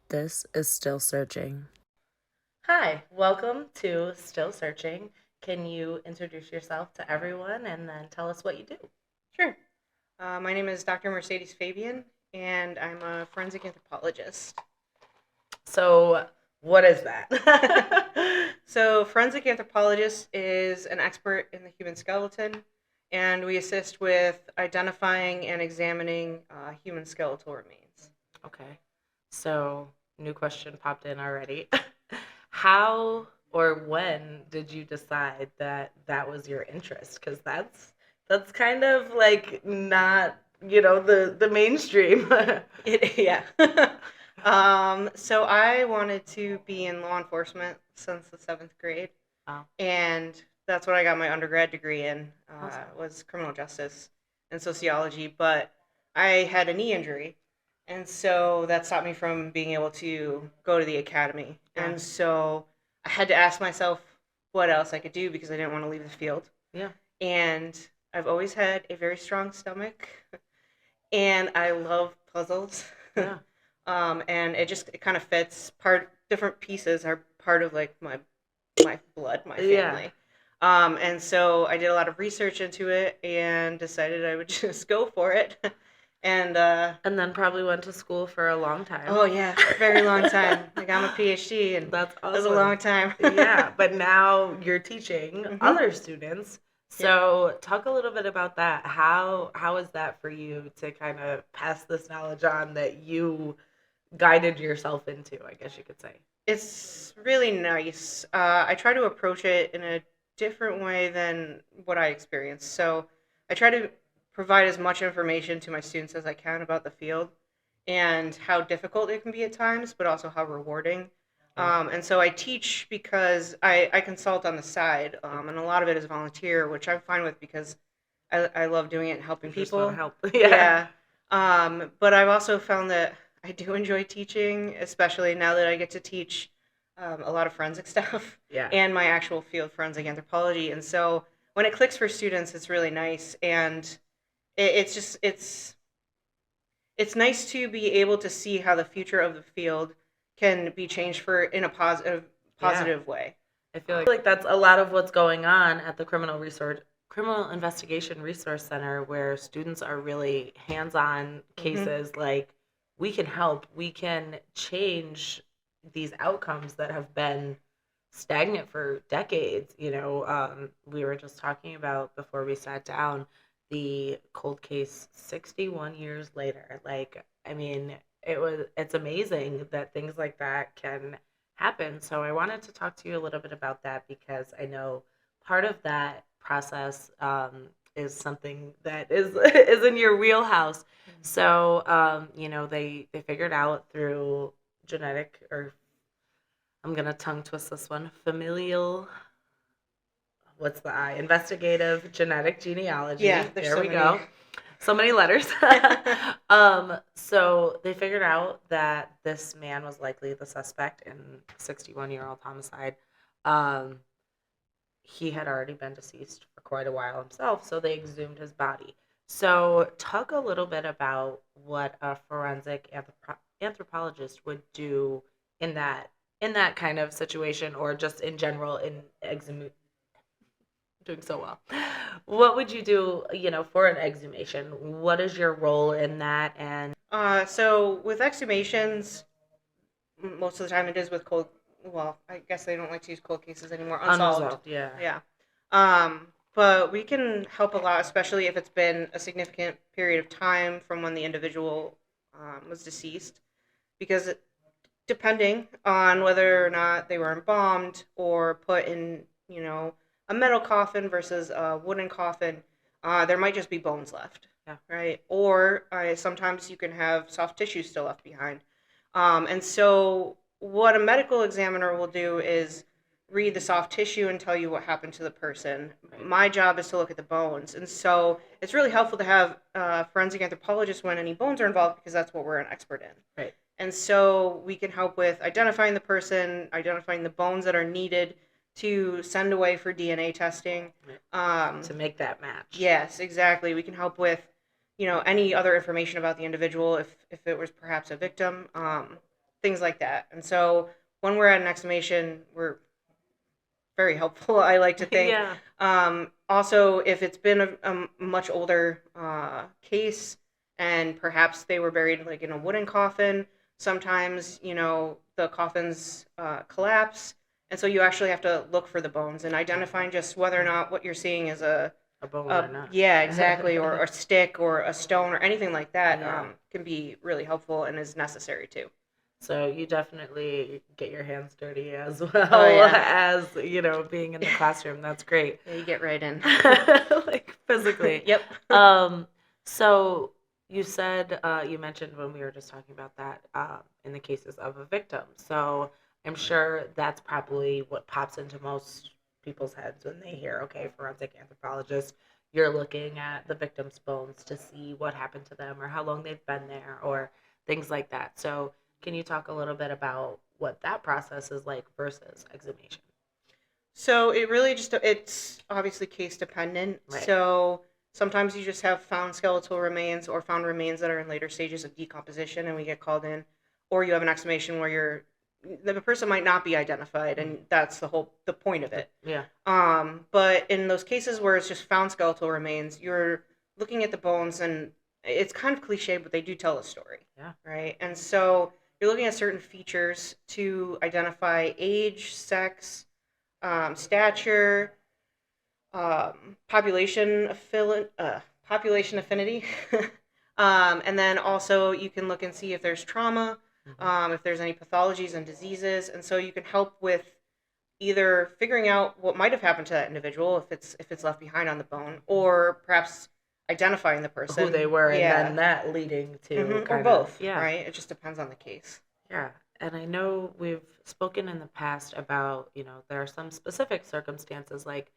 This is Still Searching. Hi, welcome to Still Searching. Can you introduce yourself to everyone and then tell us what you do? Sure. My name is Dr. Mercedes Fabian, and I'm a forensic anthropologist. So, what is that? So, forensic anthropologist is an expert in the human skeleton, and we assist with identifying and examining human skeletal remains. Okay. So, new question popped in already. How or when did you decide that that was your interest? Because that's kind of like not the mainstream. Yeah. So I wanted to be in law enforcement since the seventh grade, Oh, and that's what I got my undergrad degree in. awesome. Was criminal justice and sociology, but I had a knee injury, and so that stopped me from being able to go to the academy. Yeah. And so I had to ask myself what else I could do because I didn't want to leave the field. Yeah. And I've always had a very strong stomach, and I love puzzles. Yeah. And it kind of fits. Different pieces are part of like my blood, my Yeah. family. And so I did a lot of research into it and decided I would just go for it. And And then probably went to school for a long time. oh yeah, very long time. Like I'm a PhD, and That's it was a awesome. long time. Yeah, but now you're teaching other students. So talk a little bit about that. How is that for you to kind of pass this knowledge on that you guided yourself into, I guess you could say. It's really nice. I try to approach it in a different way than what I experienced. So I try to provide as much information to my students as I can about the field and how difficult it can be at times, but also how rewarding. And so I teach because I consult on the side, and a lot of it is volunteer, which I'm fine with because I love doing it and helping You just want people. to help. Yeah. But I've also found that I do enjoy teaching, especially now that I get to teach a lot of forensic stuff Yeah. and my actual field, forensic anthropology. And so when it clicks for students, it's really nice, and it's nice to be able to see how the future of the field can be changed for in a positive way. I feel like that's a lot of what's going on at the criminal investigation resource center, where students are really hands-on cases. Like, we can help, we can change these outcomes that have been stagnant for decades. We were just talking about before we sat down the cold case 61 years later. Like, I mean, it's amazing that things like that can happen. So I wanted to talk to you a little bit about that because I know part of that process is something that is is in your wheelhouse. So they figured out through genetic, or I'm gonna tongue twist this one, familial. What's the I? Investigative genetic genealogy. Yeah, there we go. So many letters. So they figured out that this man was likely the suspect in 61-year-old homicide. Um, he had already been deceased for quite a while himself, so they exhumed his body. So talk a little bit about what a forensic anthropologist would do in that kind of situation, or just in general in exhum doing so well. What would you do, for an exhumation? What is your role in that? And So with exhumations, most of the time it is with cold. Well, I guess they don't like to use cold cases anymore. Unsolved. yeah. Yeah. But we can help a lot, especially if it's been a significant period of time from when the individual was deceased, because depending on whether or not they were embalmed or put in, a metal coffin versus a wooden coffin, there might just be bones left. Yeah. Right. Or sometimes you can have soft tissue still left behind. And so, what a medical examiner will do is read the soft tissue and tell you what happened to the person. My job is to look at the bones. And so, it's really helpful to have a forensic anthropologist when any bones are involved because that's what we're an expert in. Right. And so, we can help with identifying the person, identifying the bones that are needed to send away for DNA testing. To make that match. Yes, exactly. We can help with any other information about the individual if it was perhaps a victim. things like that. And so when we're at an exhumation, we're very helpful, I like to think. Yeah. Also, if it's been a much older case and perhaps they were buried like in a wooden coffin, sometimes, the coffins collapse. And so you actually have to look for the bones and identifying just whether or not what you're seeing is A bone or not. yeah, exactly, or a stick or a stone or anything like that Yeah. can be really helpful and is necessary too. So you definitely get your hands dirty as well Oh, yeah. as, being in the classroom. That's great. Yeah, you get right in. Like physically. Yep. So you said, you mentioned when we were just talking about that, in the cases of a victim. So I'm sure that's probably what pops into most people's heads when they hear, okay, forensic anthropologist, you're looking at the victim's bones to see what happened to them or how long they've been there or things like that. So can you talk a little bit about what that process is like versus exhumation? So it's obviously case dependent. Right. So sometimes you just have found skeletal remains or found remains that are in later stages of decomposition and we get called in, or you have an exhumation where the person might not be identified and that's the point of it. Yeah. But in those cases where it's just found skeletal remains, you're looking at the bones and it's kind of cliche, but they do tell a story. Yeah. Right. And so you're looking at certain features to identify age, sex, stature, population affinity, and then also you can look and see if there's trauma, if there's any pathologies and diseases, and so you can help with either figuring out what might have happened to that individual if it's left behind on the bone, or perhaps identifying the person, who they were, yeah, and then that leading to or both. Yeah. Right. It just depends on the case. Yeah. And I know we've spoken in the past about, there are some specific circumstances like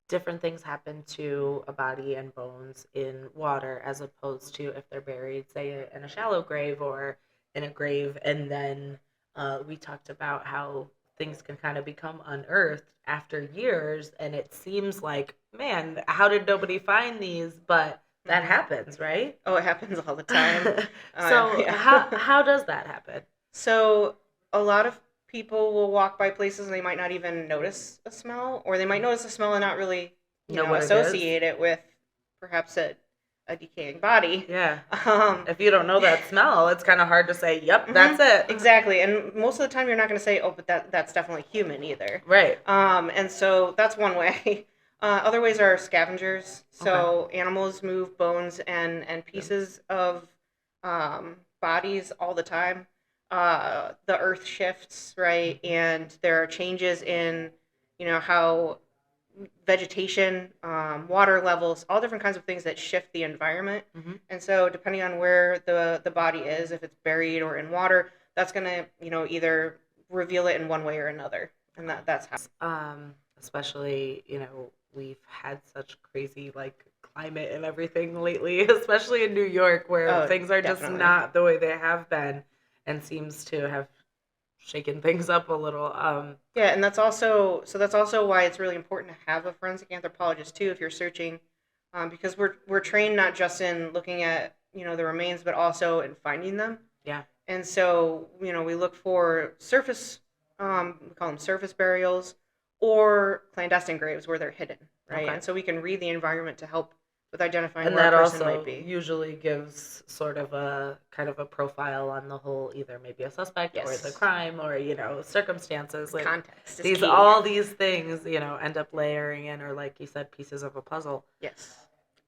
different things happen to a body and bones in water as opposed to if they're buried, say, in a shallow grave or in a grave. And then we talked about how things can kind of become unearthed after years. And it seems like, man, how did nobody find these? But that happens, right? Oh, it happens all the time. So Yeah. how does that happen? So a lot of people will walk by places and they might not even notice a smell, or they might notice a smell and not really, associate it with perhaps a decaying body. Yeah. If you don't know that smell, it's kind of hard to say, yep, that's it. Exactly. And most of the time you're not going to say, oh, but that's definitely human either. Right. And so that's one way. Other ways are scavengers. So animals move bones and pieces of bodies all the time. The earth shifts, right? And there are changes in, how vegetation, water levels, all different kinds of things that shift the environment. And so depending on where the body is, if it's buried or in water, that's going to, either reveal it in one way or another. And that's how. Especially, we've had such crazy climate and everything lately, especially in New York where things are definitely. just not the way they have been and seems to have shaken things up a little. Yeah, and that's also why it's really important to have a forensic anthropologist too if you're searching, because we're trained not just in looking at the remains but also in finding them. Yeah. And so we look for surface, we call them surface burials, or clandestine graves where they're hidden, right? Okay. And so we can read the environment to help with identifying And where that a person also might be. usually gives sort of a kind of a profile on the whole, either maybe a suspect or Yes. the crime or circumstances. Context is These key. all these things end up layering in, or like you said, pieces of a puzzle. Yes.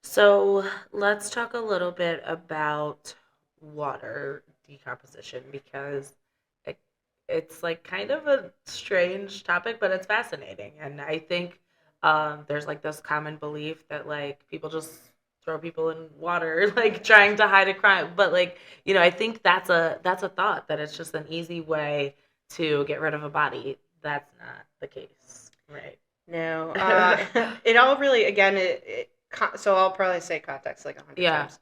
So let's talk a little bit about water decomposition because it's kind of a strange topic, but it's fascinating, and I think. There's this common belief that people just throw people in water trying to hide a crime, but I think that's a thought that it's just an easy way to get rid of a body. That's not the case, right? No, it all really so I'll probably say context 100 times.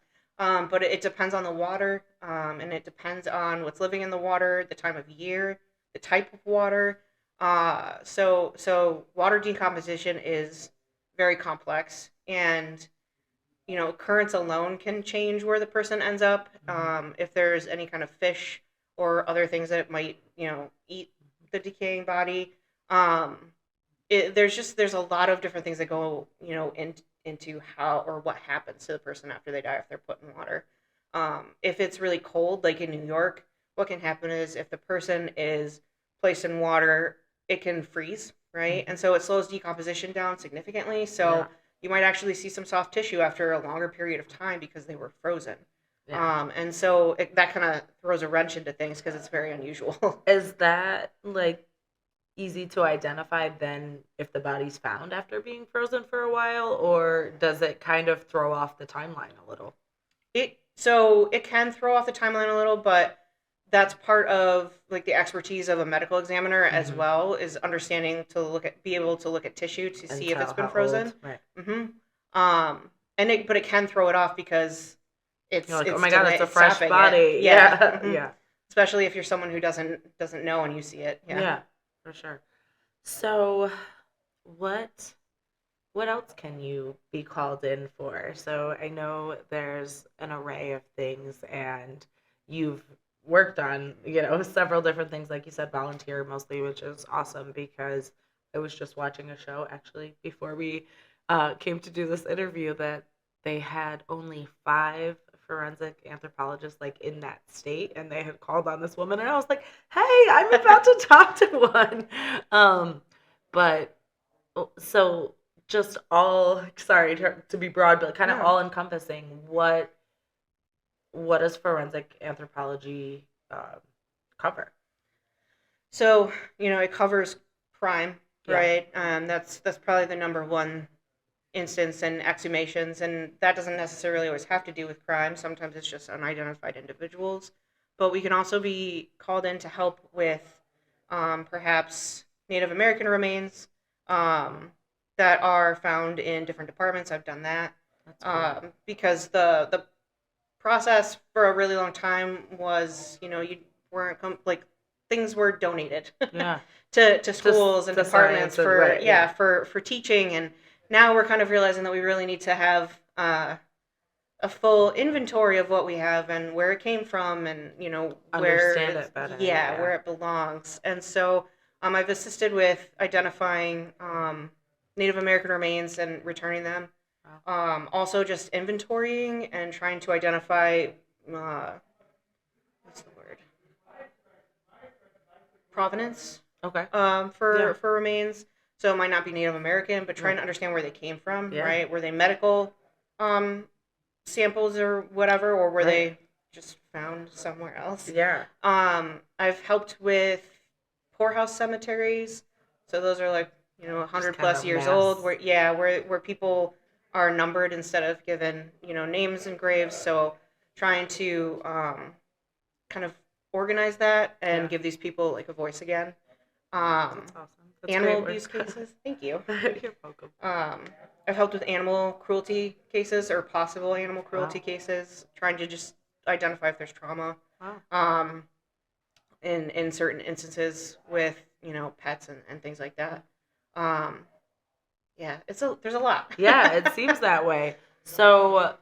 But it depends on the water, and it depends on what's living in the water, the time of year, the type of water. So water decomposition is very complex, and currents alone can change where the person ends up. If there's any kind of fish or other things that might, eat the decaying body. There's a lot of different things that go, into how or what happens to the person after they die if they're put in water. If it's really cold, like in New York, what can happen is if the person is placed in water, it can freeze, right? And so it slows decomposition down significantly. So Yeah. you might actually see some soft tissue after a longer period of time because they were frozen. Yeah. And so that kind of throws a wrench into things because it's very unusual. Is that like easy to identify then if the body's found after being frozen for a while, or does it kind of throw off the timeline a little? It can throw off the timeline a little, but that's part of like the expertise of a medical examiner as well, is understanding be able to look at tissue to And see if it's tell been how frozen. old. Right. But it can throw it off because You're like, it's oh my god, it's a fresh sapping it. body. Yeah. Mhm. Yeah. Especially if you're someone who doesn't know and you see it. Yeah, for sure. So what else can you be called in for? So I know there's an array of things, and you've worked on, several different things, like you said, volunteer mostly, which is awesome because I was just watching a show actually before we came to do this interview that they had only 5 forensic anthropologists like in that state, and they had called on this woman, and I was like, hey, I'm about to talk to one. But so just all, sorry to be broad, but kind of No. all encompassing, what does forensic anthropology cover? So, it covers crime, Yeah. right? That's probably the number one instance, in exhumations, and that doesn't necessarily always have to do with crime. Sometimes it's just unidentified individuals. But we can also be called in to help with perhaps Native American remains that are found in different departments. I've done that. That's cool. Because the process for a really long time was, you weren't like things were donated Yeah. to schools and to departments science and- for right, yeah. for teaching, and now we're kind of realizing that we really need to have a full inventory of what we have and where it came from, and where Understand it better, where it belongs. And so I've assisted with identifying Native American remains and returning them. Also just inventorying and trying to identify what's the word, provenance Okay. for remains. So it might not be Native American, but trying to understand where they came from, Yeah. right? Were they medical samples or whatever, or were they just found somewhere else? Yeah. I've helped with poorhouse cemeteries. So those are like, 100 plus years old, where people are numbered instead of given, names and graves. So trying to kind of organize that and give these people like a voice again. That's awesome. That's Animal great abuse work. cases. Thank you. You're welcome. I've helped with animal cruelty cases or possible animal cruelty cases, trying to just identify if there's trauma. Wow. In certain instances with pets and things like that. There's a lot. Yeah, it seems that way. So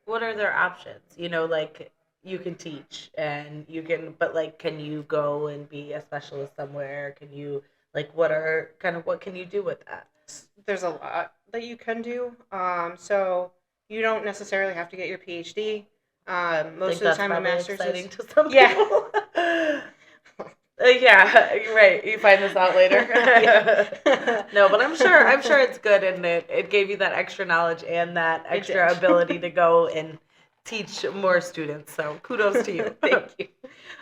what are their options? Like you can teach and but like, can you go and be a specialist somewhere? Can you, like, what can you do with that? There's a lot that you can do. So you don't necessarily have to get your PhD. Most of the time, a master's exciting is to some people. Yeah, right. You find this out later. No, but I'm sure it's good, and it gave you that extra knowledge and that extra ability to go and teach more students. So kudos to you. Thank you.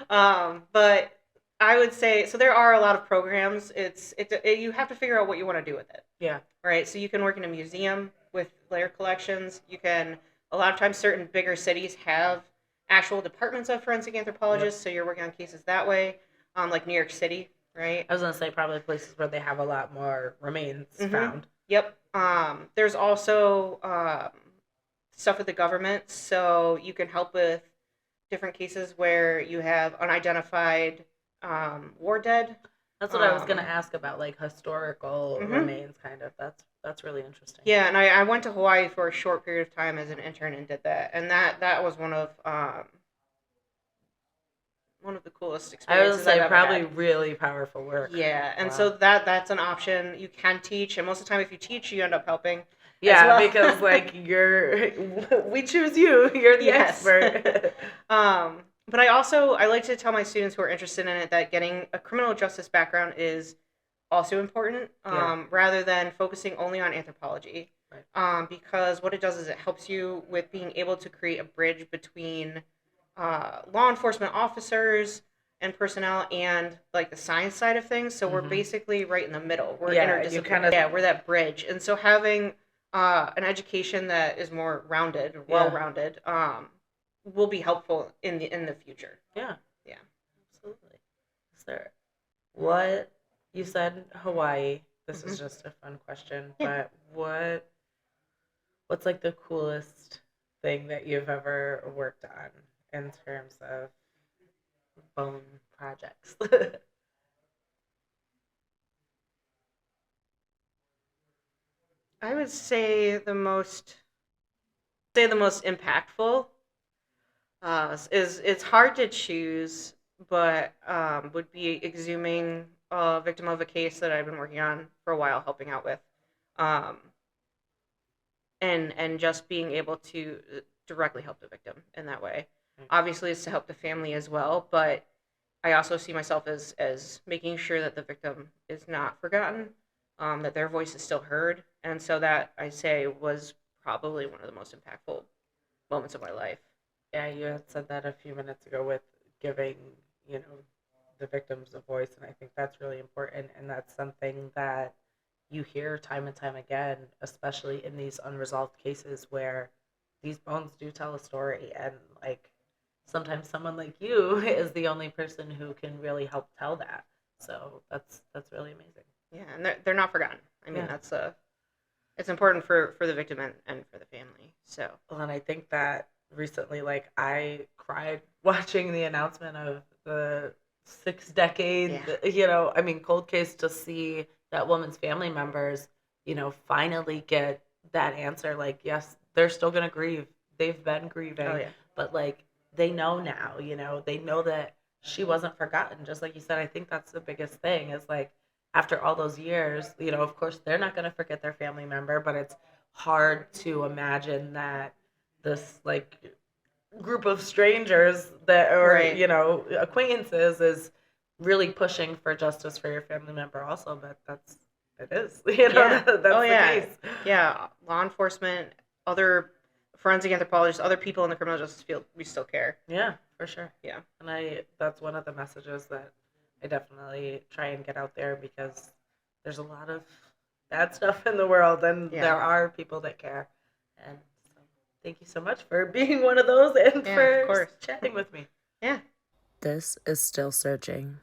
But I would say, so there are a lot of programs. You have to figure out what you want to do with it. Yeah. Right. So you can work in a museum with layer collections. A lot of times certain bigger cities have actual departments of forensic anthropologists. Yep. So you're working on cases that way. Like New York City, right? I was going to say probably places where they have a lot more remains found. Yep. There's also stuff with the government. So you can help with different cases where you have unidentified war dead. That's what I was going to ask about, like historical remains, kind of. That's really interesting. Yeah, and I went to Hawaii for a short period of time as an intern and did that. And that was one of one of the coolest I experiences would say I've ever probably had. really powerful work. Yeah, and Wow. so that's an option. You can teach, and most of the time, if you teach, you end up helping. As Yeah, well. because like we choose you. You're the Yes. expert. But I like to tell my students who are interested in it that getting a criminal justice background is also important, Yeah. rather than focusing only on anthropology. Right. Because what it does is it helps you with being able to create a bridge between law enforcement officers and personnel and like the science side of things. So we're Mhm. basically right in the middle. We're Yeah, you interdisciplinary. kinda- Yeah, we're that bridge. And so having an education that is more rounded, well-rounded, will be helpful in the future. Yeah. Yeah. Absolutely. Is there what you said Hawaii? This is Mhm. just a fun question, Yeah. but what's like the coolest thing that you've ever worked on in terms of bone projects? I would say the most impactful is it's hard to choose, but would be exhuming a victim of a case that I've been working on for a while, helping out with, um, and just being able to directly help the victim in that way. Obviously, it's to help the family as well, but I also see myself as making sure that the victim is not forgotten, that their voice is still heard, and so that I say was probably one of the most impactful moments of my life. Yeah, you had said that a few minutes ago with giving, the victims a voice, and I think that's really important, and that's something that you hear time and time again, especially in these unresolved cases where these bones do tell a story, and like sometimes someone like you is the only person who can really help tell that. So that's really amazing. Yeah, and they're not forgotten. I mean, Yeah. that's it's important for the victim and for the family. So Well, and I think that recently, like, I cried watching the announcement of the 6 decade, I mean, cold case, to see that woman's family members, finally get that answer. Like, yes, they're still going to grieve. They've been grieving, oh yeah, but like, they know now, they know that she wasn't forgotten. Just like you said, I think that's the biggest thing is like, after all those years, of course, they're not going to forget their family member, but it's hard to imagine that this like group of strangers that or Right. acquaintances is really pushing for justice for your family member also, but it is Yeah. that's Oh the yeah. case. Yeah. Law enforcement, other forensic anthropologists, other people in the criminal justice field, we still care. Yeah, for sure. Yeah. And that's one of the messages that I definitely try and get out there, because there's a lot of bad stuff in the world, and Yeah. there are people that care. And so thank you so much for being one of those and Yeah, of for course. chatting with me. Yeah. This is Still Searching.